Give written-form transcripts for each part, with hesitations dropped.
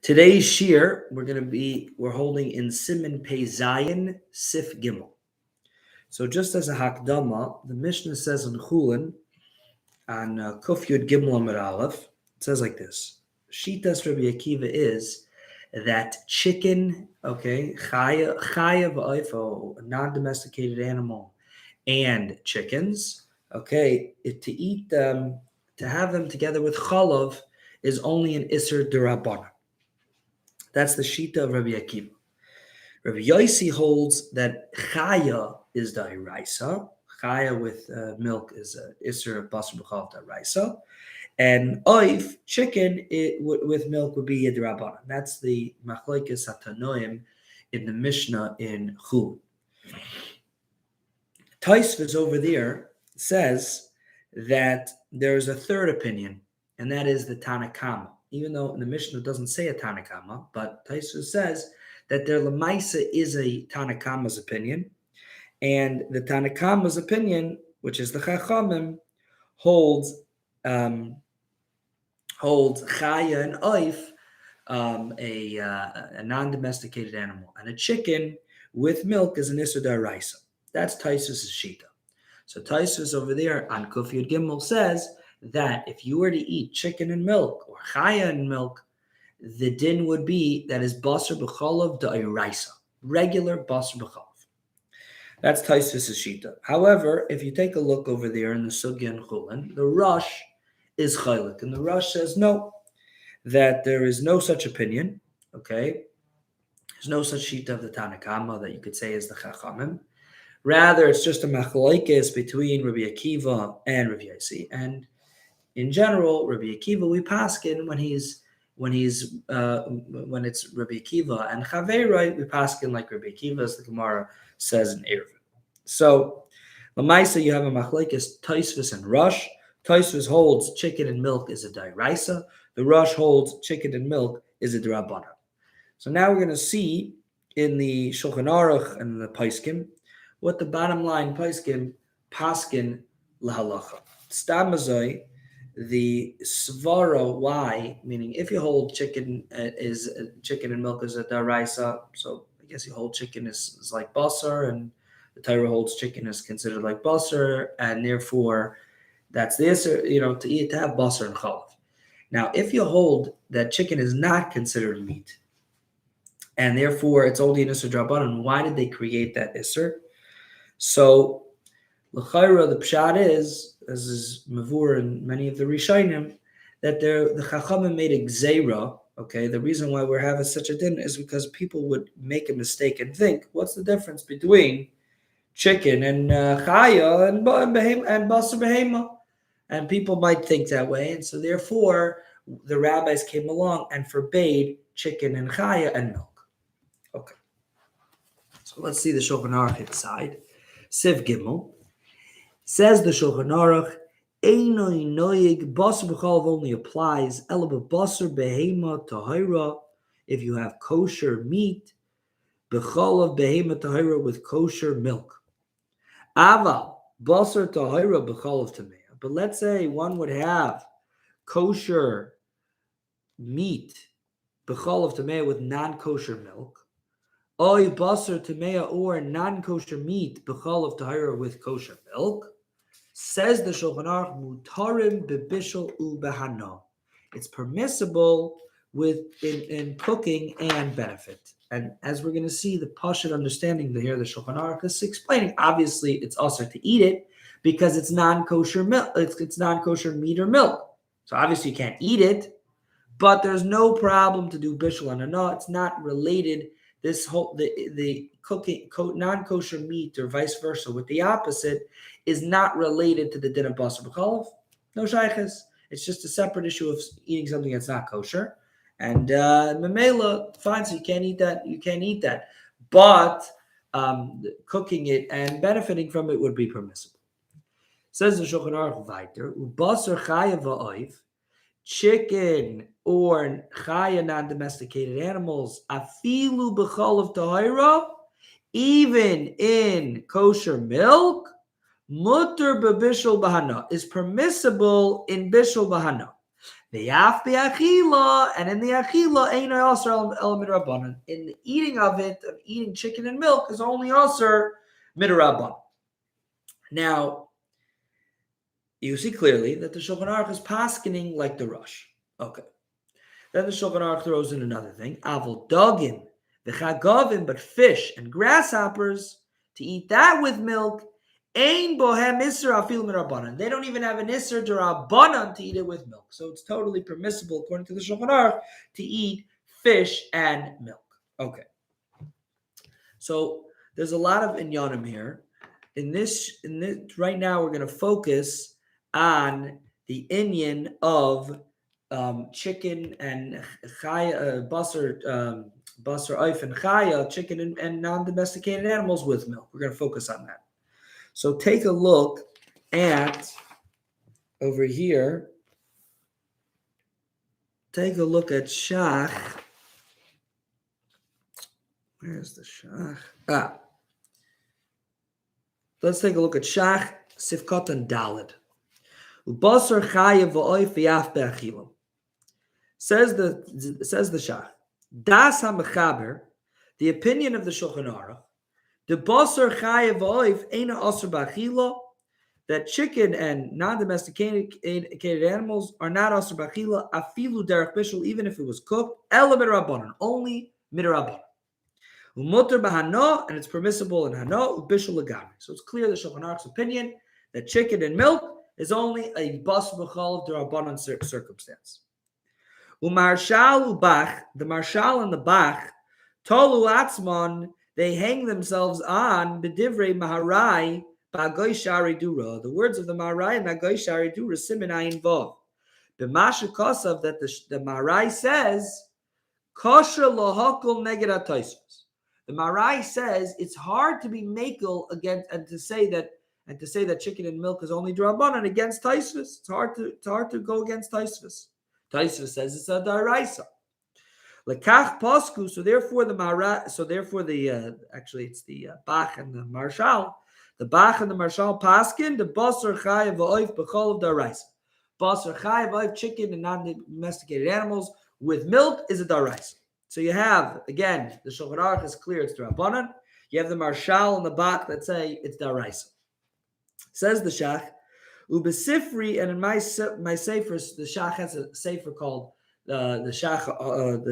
Today's Shir, we're holding in Siman Pei Zayin Sif Gimel. So just as a Hakdama, the Mishnah says in Chulin, on Kuf Yud Gimel Amud Aleph, it says like this. Shitas Rabbi Akiva is that chicken, chaya v'oifo, a non-domesticated animal, and chickens, to eat them, to have them together with chalav is only an Isser Derabanan. That's the Shita of Rabbi Akiva. Rabbi Yosi holds that chaya is Dioraisa. Chaya with milk is Isser Basar B'chal Dioraisa. And oif, chicken, with milk would be a Derabanan. That's the Machlokes HaTanoim in the Mishnah in Chul. Tosfos over there says that there is a third opinion, and that is the Tanakama. Even though in the Mishnah it doesn't say a Tanakama, but Tosfos says that there Lamaisa is a Tanakama's opinion, and the Tanakama's opinion, which is the Chachamim, holds chaya and oif, a non-domesticated animal, and a chicken with milk is an Isser Dioraisa. That's Tosfos' Shita. So Tosfos over there on Kuf Yud Gimel says that if you were to eat chicken and milk or chaya and milk, the din would be that is basar b'chalav da'iraisa, regular basar b'chalav. That's Tosfos' Shita. However, if you take a look over there in the Sugya and Chulin, the Rosh is chaylik, and the Rosh says no, that there is no such opinion. Okay, there's no such Shita of the Tanakama that you could say is the Chachamim. Rather, it's just a machlokes between Rabbi Akiva and Rabbi Yosi. And in general, Rabbi Akiva, we paskin when it's Rabbi Akiva, and Chaveroi, we paskin like Rabbi Akiva, as the Gemara says in Eruvin. So, Lamaisa, you have a machlokes Tosfos and Rosh. Tosfos holds chicken and milk is a Dioraisa. The Rosh holds chicken and milk is a Derabanan. So now we're going to see in the Shulchan Aruch and the Paiskim what the bottom line paskin lahalacha. Stamazoi, the svara why, meaning if you hold chicken chicken and milk is a daraisa, so I guess you hold chicken is like basar, and the Torah holds chicken is considered like basar, and therefore that's the Isser, to have basar and chalav. Now, if you hold that chicken is not considered meat, and therefore it's only an Isser Derabanan, why did they create that Isser? So, l'chayra, the pshat is, as is mavur in many of the Rishonim, that the Chachamim made a gzeira. Okay, the reason why we're having such a din is because people would make a mistake and think, what's the difference between chicken and chaya and basar behema? And people might think that way, and so therefore the rabbis came along and forbade chicken and chaya and milk. Okay, so let's see the Shulchan Aruch inside. Sif Gimel says the Shulchan Aruch, Einoi noyig basar b'chalav only applies ela b'basar behema tahira if you have kosher meat, b'chalav behema tahira with kosher milk. Aval basar tahira b'chalav tamei. But let's say one would have kosher meat, b'chalav tamei, with non-kosher milk. Oy basar tamei, or non-kosher meat, b'chalav tahira with kosher milk. Says the Shulchan Aruch, mutarim bebishul ubehana. It's permissible in cooking and benefit. And as we're going to see, the pashut understanding here, the Shulchan Aruch is explaining. Obviously, it's also to eat it because it's non-kosher milk. It's non-kosher meat or milk. So obviously, you can't eat it, but there's no problem to do bishul and ana. It's not related. This whole the cooking non-kosher meat or vice versa with the opposite is not related to the din of basar b'chalav. No shaykhs. It's just a separate issue of eating something that's not kosher. And memela, fine, so you can't eat that. You can't eat that. But cooking it and benefiting from it would be permissible. Says the Shulchan Aruch weiter, ubasar chaya va'oif, chicken or chaya, non-domesticated animals, afilu b'chalav tahira, even in kosher milk, mutter b'bishul bahana, is permissible in bishul bahana. The yaf be'achila, and in the achila, ain't also el midrabanan. In the eating of it, of eating chicken and milk, is only also midrabanan. Now, you see clearly that the Shulchan Aruch is paskening like the Rosh. Okay. Then the Shulchan Aruch throws in another thing. Avol dogim, the chagavim, but fish and grasshoppers, to eat that with milk, ain bohem isser afil mirabanan. They don't even have an isser derabanan to eat it with milk. So it's totally permissible, according to the Shulchan Aruch, to eat fish and milk. Okay. So there's a lot of inyanim here. In this, right now, we're going to focus on the inyan of chicken and chaya, basar, oif and chaya, chicken and non-domesticated animals with milk. We're going to focus on that. So take a look at over here. Take a look at Shach. Where's the Shach? Let's take a look at Shach, Sifkot, and Daled. Basar chaya v'oif v'yaf be'achilam. Says the Shach. Das HaMechaber, the opinion of the Shulchan Aruch, the Basar chaya v'oif eina asur b'achila, that chicken and non-domesticated animals are not asur b'achila, afilu derech bishul, even if it was cooked, ela midrabanan, only midrabanan. Umutter b'hano, and it's permissible in hano, ubishul legami. So it's clear the Shulchan Aruch's opinion that chicken and milk is only a bas b'chol of derabanan circumstance. Umarshal ubach, the marshal and the bach, tolu atzman, they hang themselves on b'divrei maharai b'agoy shari dura. The words of the maharai and agoy shari dura, siman ayin vav. B'masha kosav, that the maharai says, kosher lohakol neged ataysos. The Marai says it's hard to be makel against and to say that chicken and milk is only Derabanan against Taisvis. It's hard to go against Taisvis. Taisvis says it's a Dioraisa. Lekach pasku. So therefore actually it's the Bach and the Marshal. The Bach and the Marshal paskin the Basar chayav v'oif b'chol of Dioraisa. Basar chayav v'oif, chicken and non-domesticated animals with milk is a Dioraisa. So you have, again, the Shulchan Aruch is clear, it's Derabanan. You have the Marshal and the Bach that say it's Dioraisa. Says the Shach, Ubesifri, and in my Sefer, the Shach has a Sefer called the Shach Aruch,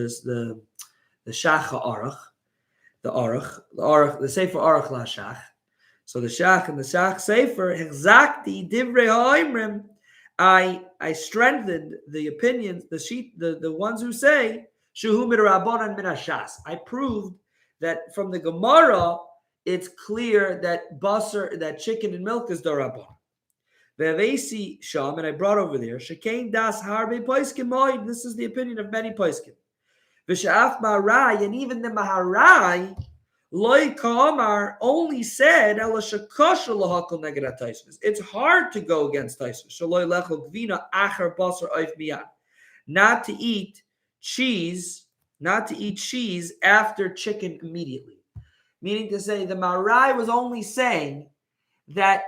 the Sefer Aruch La Shach. So the Shach and the Shach Sefer, Hechzakti Divrei Ha'imrim, I strengthened the opinions, the ones who say, Shuhu midrabanan min hashas. I proved that from the Gemara, it's clear that that chicken and milk is derabanan. Ve'avesi sham, and I brought over there shekain das harbe poiskim moed. This is the opinion of many poiskim. V'sha'af maharai, and even the maharai loy kamar only said ela shekosher lahakol neged taisvis. It's hard to go against taisvis. Shaloy lechol gvina acher basar oif miyad, not to eat cheese after chicken immediately. Meaning to say, the Marai was only saying that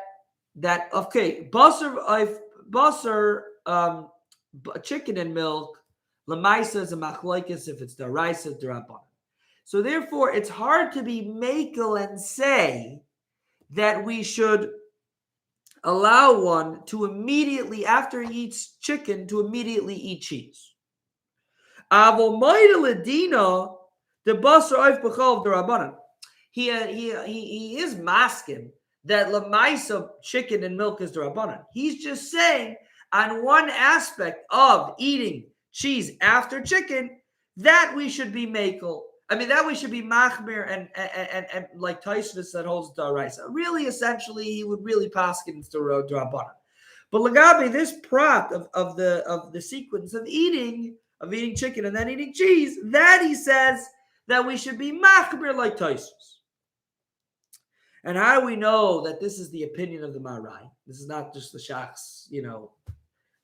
okay, basar chicken and milk, lemaisa is a machlokes if it's deraisa derabanan. So therefore, it's hard to be makel and say that we should allow one to immediately, after he eats chicken, to immediately eat cheese. Avol moida ledina the basar oif b'chol derabanan. He is masking that lemaisa chicken and milk is derabanan. He's just saying on one aspect of eating cheese after chicken that we should be makel. I mean that we should be machmir and like Taisvis that holds Dioraisa. Really, essentially, he would really paskin into derabanan. But lagabe, this prat of the sequence of eating chicken and then eating cheese, that he says that we should be machmir like Taisvis. And how do we know that this is the opinion of the Marai? This is not just the Shach's,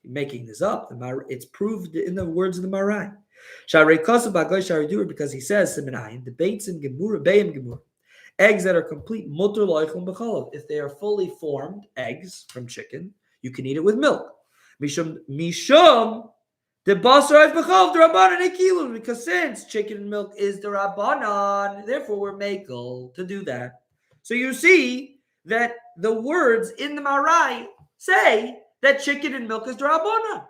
making this up. It's proved in the words of the Marai. Because he says, the baits in Gemura, Bayim Gemura, eggs that are complete, mutter loichlum b'chalav. If they are fully formed eggs from chicken, you can eat it with milk. Mishum, The Basar B'chov Derabanan Ekilun, because since chicken and milk is Derabanan, therefore we're makel to do that. So you see that the words in the Marai say that chicken and milk is Derabanan.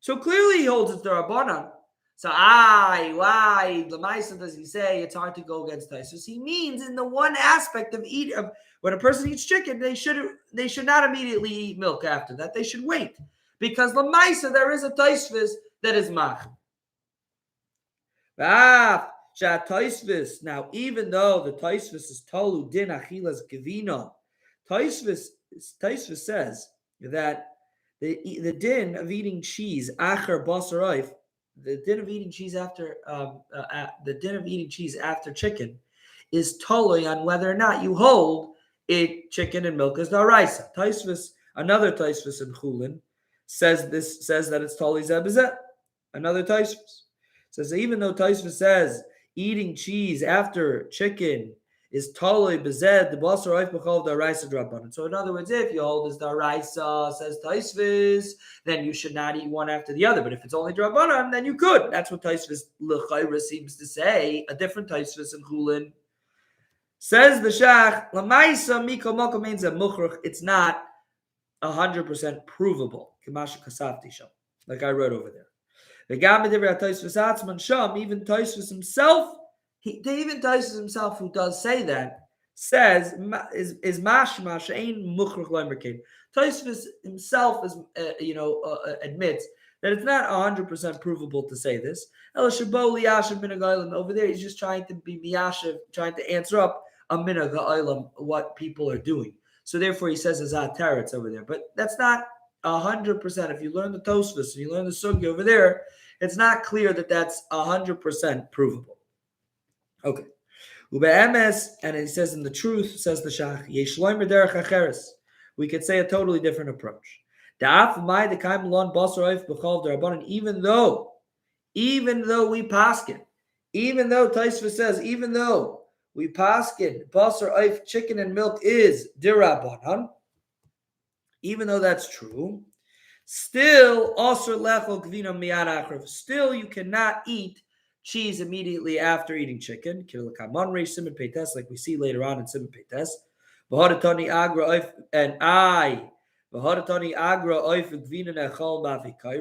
So clearly he holds it's Derabanan. So why Lamaisa does he say it's hard to go against Taisus? He means in the one aspect of when a person eats chicken, they should not immediately eat milk after that. They should wait. Because Lamaisa, there is a Taisvis that is Mach. Now, even though the Taisvis is Tolu Din Achilas Gavina, Taisvis says that the din of eating cheese acher basar, the din of eating cheese after chicken is totally on whether or not you hold it chicken and milk as Dioraisa. Another Taisvis in Chulin says that it's totally zebizet. Another Taisvis says that even though Taisvis says eating cheese after chicken is totally bezed the basar oif b'chol Dioraisa Derabanan. So in other words, if you hold this Dioraisa, says Taisvis, then you should not eat one after the other. But if it's only Derabanan, then you could. That's what Taisvis l'chayra seems to say. A different Taisvis in Chulin says the Shach l'maisa mikol makom means a muchrach. It's not 100% provable. K'masha kasavti sham, like I wrote over there. The Gam Taisvis atzman sham, even Taisvis himself. Even Taisus himself, who does say that, says is mashmash ain mukhrach loimerkein. Taisus himself admits that it's not 100% provable to say this. El shaboli yashav minhag ha'olam. Over there, he's just trying to be miyashav, trying to answer up a minhag ha'olam, what people are doing. So therefore, he says azat teretz over there. But that's not 100%. If you learn the Tosfos and you learn the Sugi over there, it's not clear that that's 100% provable. Okay. Ube'emes, and it says in the truth, says the Shach, yesh loimer derech acheres. We could say a totally different approach. Da'af mai dekaim lon basar oif b'chol derabanan. Even though we paskin, even though Taisva says, even though we paskin basar oif, chicken and milk is derabanan, even though that's true, still asur lechol gvina miyad achrav. Still, you cannot eat cheese immediately after eating chicken, like we see later on in Siman Peites.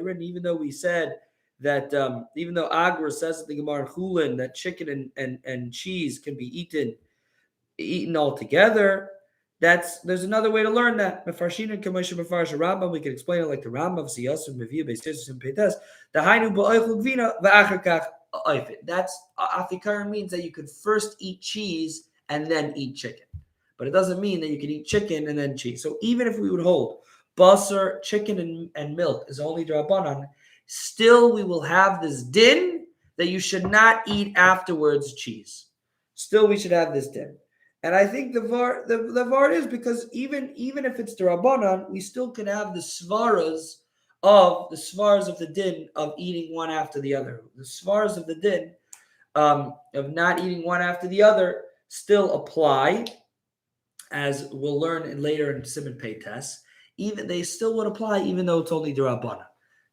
And even though we said that, even though Agra says in the Gemara Chulin that chicken and cheese can be eaten all together, there's another way to learn that. We can explain it like the Rambam, the Hainu ba'oichel gvina v'achar that's afikar means that you could first eat cheese and then eat chicken, but it doesn't mean that you can eat chicken and then cheese. So even if we would hold basar, chicken and milk is only Derabanan, still we will have this din that you should not eat afterwards cheese. Still, we should have this din, and I think the var is because even if it's Derabanan, we still can have the svaras of the din of eating one after the other. The svaras of the din of not eating one after the other still apply, as we'll learn later in Siman Peites. Even they still would apply, even though it's only Derabanan.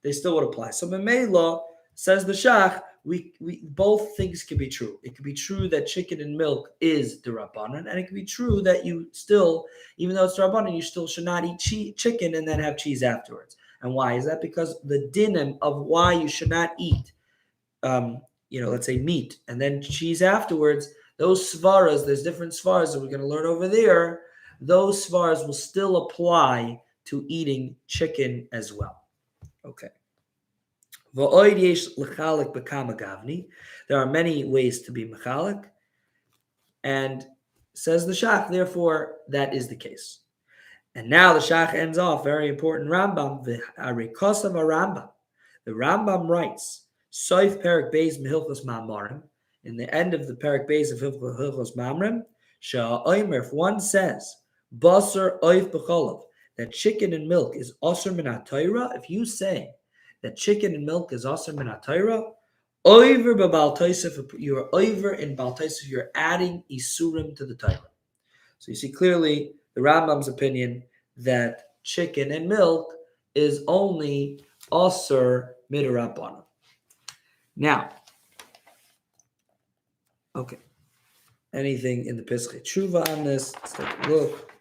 They still would apply. So Memela says the Shach, we both things can be true. It can be true that chicken and milk is Derabanan, and it can be true that you still, even though it's Derabanan, you still should not eat chicken and then have cheese afterwards. And why is that? Because the dinim of why you should not eat, let's say meat and then cheese afterwards, those svaras, there's different svaras that we're going to learn over there. Those svaras will still apply to eating chicken as well. Okay. There are many ways to be mechalik, and says the Shach, therefore, that is the case. And now the Shach ends off, very important Rambam, the Arikosav Rambam. The Rambam writes, Seif Perik Beis Mehilchos Mamarim, in the end of the Perik Beis of Hilchos Mamrim, Sha'oimer, if one says, Basar Oif B'cholav, that chicken and milk is Asr Min HaTorah, if you say that chicken and milk is Asr Min HaTorah, Oiver B'Bal Tosef, you're Oiver in Bal Tosef, you're adding Isurim to the Torah. So you see clearly the Rambam's opinion that chicken and milk is only Asr Midrabanan. Now, okay. Anything in the Pesach Tshuva on this? Let's take a look.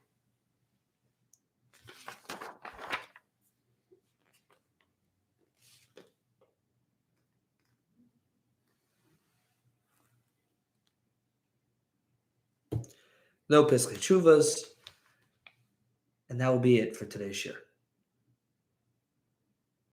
No Pesach Tshuvas. And that will be it for today's share.